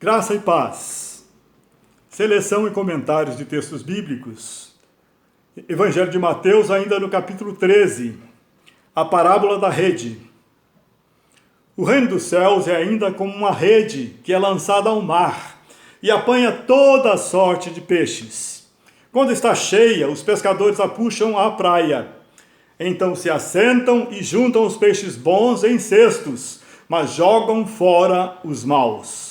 Graça e paz. Seleção e comentários de textos bíblicos. Evangelho de Mateus, ainda no capítulo 13. A parábola da rede. O reino dos céus é ainda como uma rede que é lançada ao mar e apanha toda a sorte de peixes. Quando está cheia, os pescadores a puxam à praia. Então se assentam e juntam os peixes bons em cestos, mas jogam fora os maus.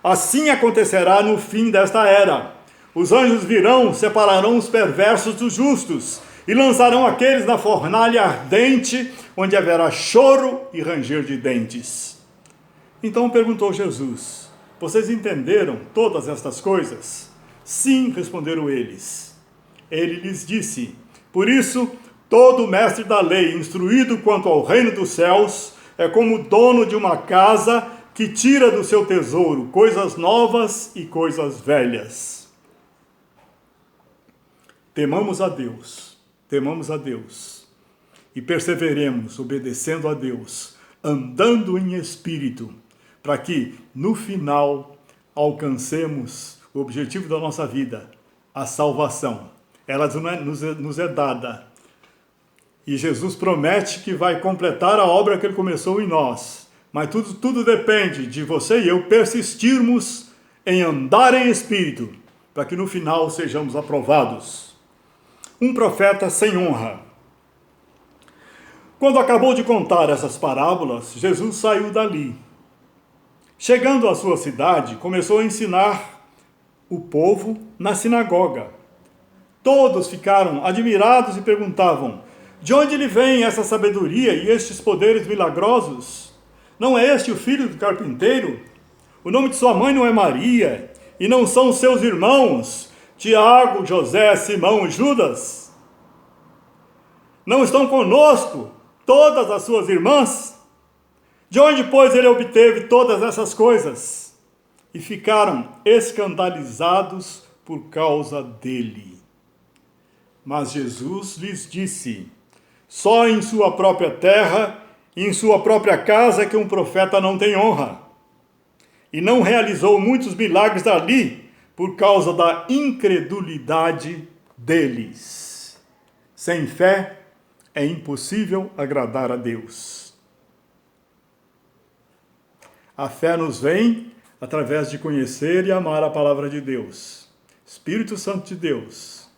Assim acontecerá no fim desta era. Os anjos virão, separarão os perversos dos justos e lançarão aqueles na fornalha ardente, onde haverá choro e ranger de dentes. Então perguntou Jesus: vocês entenderam todas estas coisas? Sim, responderam eles. Ele lhes disse: por isso, todo mestre da lei, instruído quanto ao reino dos céus, é como o dono de uma casa que tira do seu tesouro coisas novas e coisas velhas. Temamos a Deus e perseveremos obedecendo a Deus, andando em espírito, para que no final alcancemos o objetivo da nossa vida, a salvação. Ela nos é dada. E Jesus promete que vai completar a obra que ele começou em nós. Mas tudo depende de você e eu persistirmos em andar em espírito, para que no final sejamos aprovados. Um profeta sem honra. Quando acabou de contar essas parábolas, Jesus saiu dali. Chegando à sua cidade, começou a ensinar o povo na sinagoga. Todos ficaram admirados e perguntavam: de onde lhe vem essa sabedoria e estes poderes milagrosos? Não é este o filho do carpinteiro? O nome de sua mãe não é Maria? E não são seus irmãos, Tiago, José, Simão e Judas? Não estão conosco todas as suas irmãs? De onde, pois, ele obteve todas essas coisas? E ficaram escandalizados por causa dele. Mas Jesus lhes disse: só em sua própria terra, em sua própria casa, que um profeta não tem honra. E não realizou muitos milagres ali por causa da incredulidade deles. Sem fé é impossível agradar a Deus. A fé nos vem através de conhecer e amar a palavra de Deus. Espírito Santo de Deus,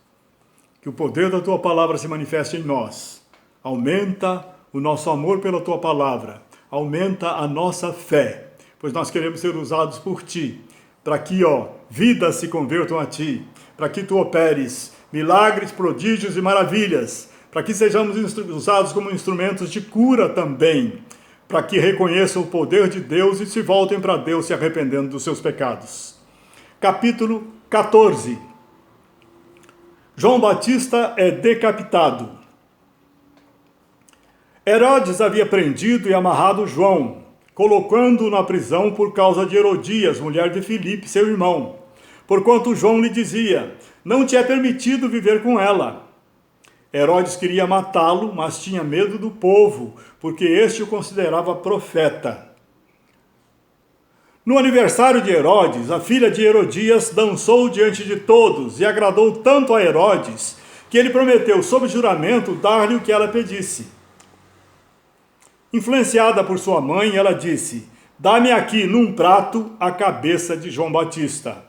que o poder da tua palavra se manifeste em nós. Aumenta o nosso amor pela tua palavra, aumenta a nossa fé, pois nós queremos ser usados por ti, para que, vidas se convertam a ti, para que tu operes milagres, prodígios e maravilhas, para que sejamos usados como instrumentos de cura também, para que reconheçam o poder de Deus e se voltem para Deus se arrependendo dos seus pecados. Capítulo 14. João Batista é decapitado. Herodes havia prendido e amarrado João, colocando-o na prisão por causa de Herodias, mulher de Filipe, seu irmão, porquanto João lhe dizia: não te é permitido viver com ela. Herodes queria matá-lo, mas tinha medo do povo, porque este o considerava profeta. No aniversário de Herodes, a filha de Herodias dançou diante de todos e agradou tanto a Herodes, que ele prometeu sob juramento dar-lhe o que ela pedisse. Influenciada por sua mãe, ela disse: dá-me aqui num prato a cabeça de João Batista.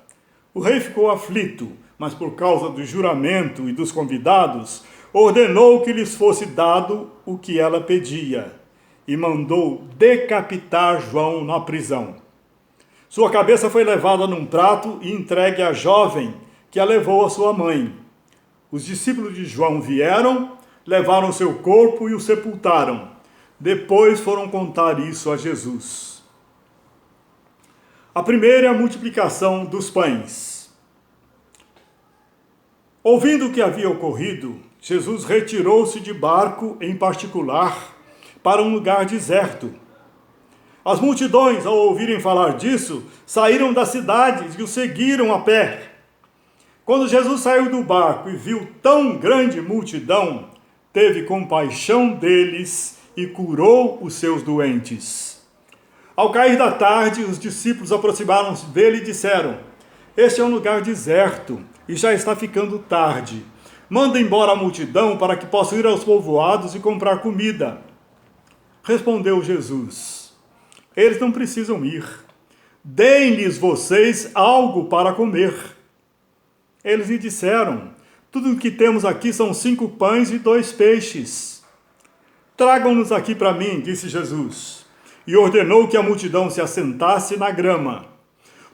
O rei ficou aflito, mas por causa do juramento e dos convidados, ordenou que lhes fosse dado o que ela pedia e mandou decapitar João na prisão. Sua cabeça foi levada num prato e entregue à jovem, que a levou à sua mãe. Os discípulos de João vieram, levaram seu corpo e o sepultaram. Depois foram contar isso a Jesus. A primeira é a multiplicação dos pães. Ouvindo o que havia ocorrido, Jesus retirou-se de barco em particular para um lugar deserto. As multidões, ao ouvirem falar disso, saíram das cidades e o seguiram a pé. Quando Jesus saiu do barco e viu tão grande multidão, teve compaixão deles e curou os seus doentes. Ao cair da tarde, os discípulos aproximaram-se dele e disseram: este é um lugar deserto e já está ficando tarde. Manda embora a multidão para que possam ir aos povoados e comprar comida. Respondeu Jesus: eles não precisam ir. Deem-lhes vocês algo para comer. Eles lhe disseram: tudo o que temos aqui são 5 pães e 2 peixes. Tragam-nos aqui para mim, disse Jesus, e ordenou que a multidão se assentasse na grama.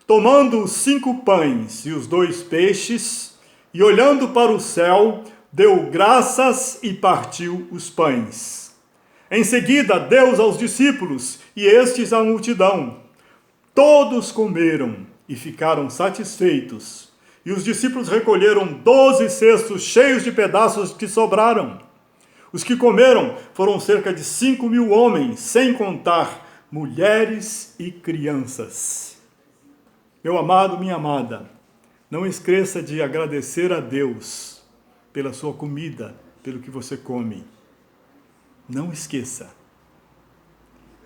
Tomando os 5 pães e os 2 peixes, e olhando para o céu, deu graças e partiu os pães. Em seguida, deu-os aos discípulos, e estes à multidão. Todos comeram e ficaram satisfeitos. E os discípulos recolheram 12 cestos cheios de pedaços que sobraram. Os que comeram foram cerca de 5.000 homens, sem contar mulheres e crianças. Meu amado, minha amada, não esqueça de agradecer a Deus pela sua comida, pelo que você come. Não esqueça.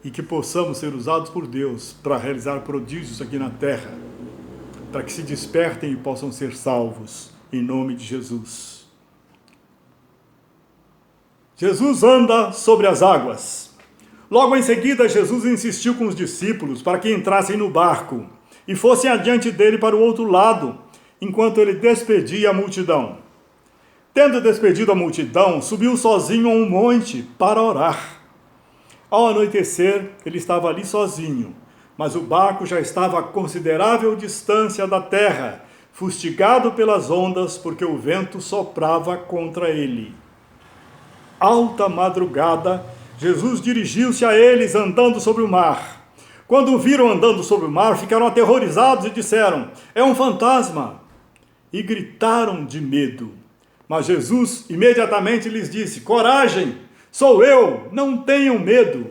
E que possamos ser usados por Deus para realizar prodígios aqui na terra, para que se despertem e possam ser salvos, em nome de Jesus. Jesus anda sobre as águas. Logo em seguida, Jesus insistiu com os discípulos para que entrassem no barco e fossem adiante dele para o outro lado, enquanto ele despedia a multidão. Tendo despedido a multidão, subiu sozinho a um monte para orar. Ao anoitecer, ele estava ali sozinho, mas o barco já estava a considerável distância da terra, fustigado pelas ondas, porque o vento soprava contra ele. Alta madrugada, Jesus dirigiu-se a eles andando sobre o mar. Quando o viram andando sobre o mar, ficaram aterrorizados e disseram: é um fantasma! E gritaram de medo. Mas Jesus imediatamente lhes disse: coragem, sou eu, não tenham medo.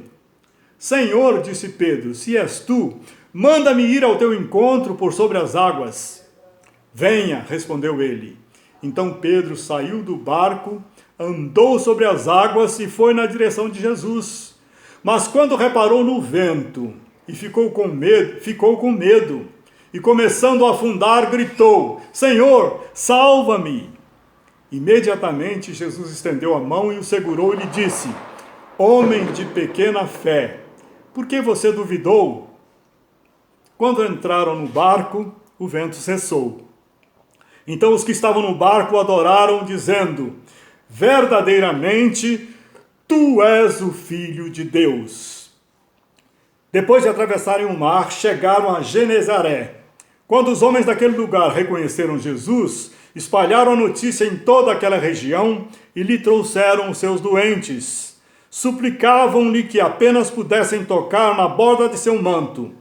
Senhor, disse Pedro, se és tu, manda-me ir ao teu encontro por sobre as águas. Venha, respondeu ele. Então Pedro saiu do barco, andou sobre as águas e foi na direção de Jesus. Mas quando reparou no vento e ficou com medo, e começando a afundar, gritou: Senhor, salva-me! Imediatamente Jesus estendeu a mão e o segurou e lhe disse: homem de pequena fé, por que você duvidou? Quando entraram no barco, o vento cessou. Então os que estavam no barco adoraram, dizendo: verdadeiramente, tu és o Filho de Deus. Depois de atravessarem o mar, chegaram a Genezaré. Quando os homens daquele lugar reconheceram Jesus, espalharam a notícia em toda aquela região e lhe trouxeram os seus doentes. Suplicavam-lhe que apenas pudessem tocar na borda de seu manto.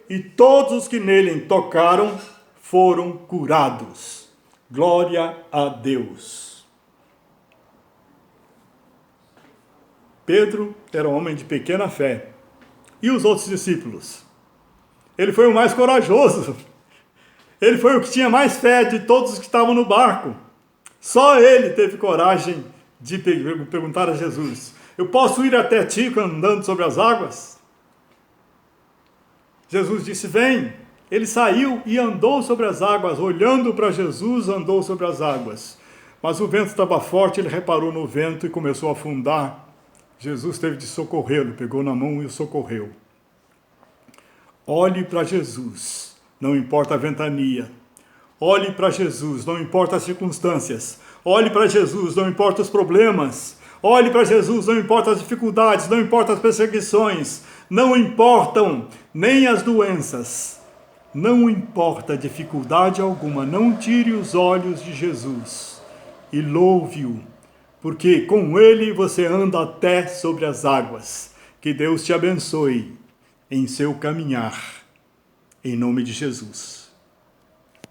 E todos os que nele tocaram foram curados. Glória a Deus. Pedro era um homem de pequena fé. E os outros discípulos? Ele foi o mais corajoso. Ele foi o que tinha mais fé de todos os que estavam no barco. Só ele teve coragem de perguntar a Jesus: eu posso ir até ti andando sobre as águas? Jesus disse: vem. Ele saiu e andou sobre as águas, olhando para Jesus, andou sobre as águas. Mas o vento estava forte, ele reparou no vento e começou a afundar. Jesus teve de socorrê-lo, pegou na mão e o socorreu. Olhe para Jesus, não importa a ventania. Olhe para Jesus, não importa as circunstâncias. Olhe para Jesus, não importa os problemas. Olhe para Jesus, não importa as dificuldades, não importa as perseguições. Não importam nem as doenças. Não importa dificuldade alguma. Não tire os olhos de Jesus e louve-o, porque com ele você anda até sobre as águas. Que Deus te abençoe em seu caminhar, em nome de Jesus.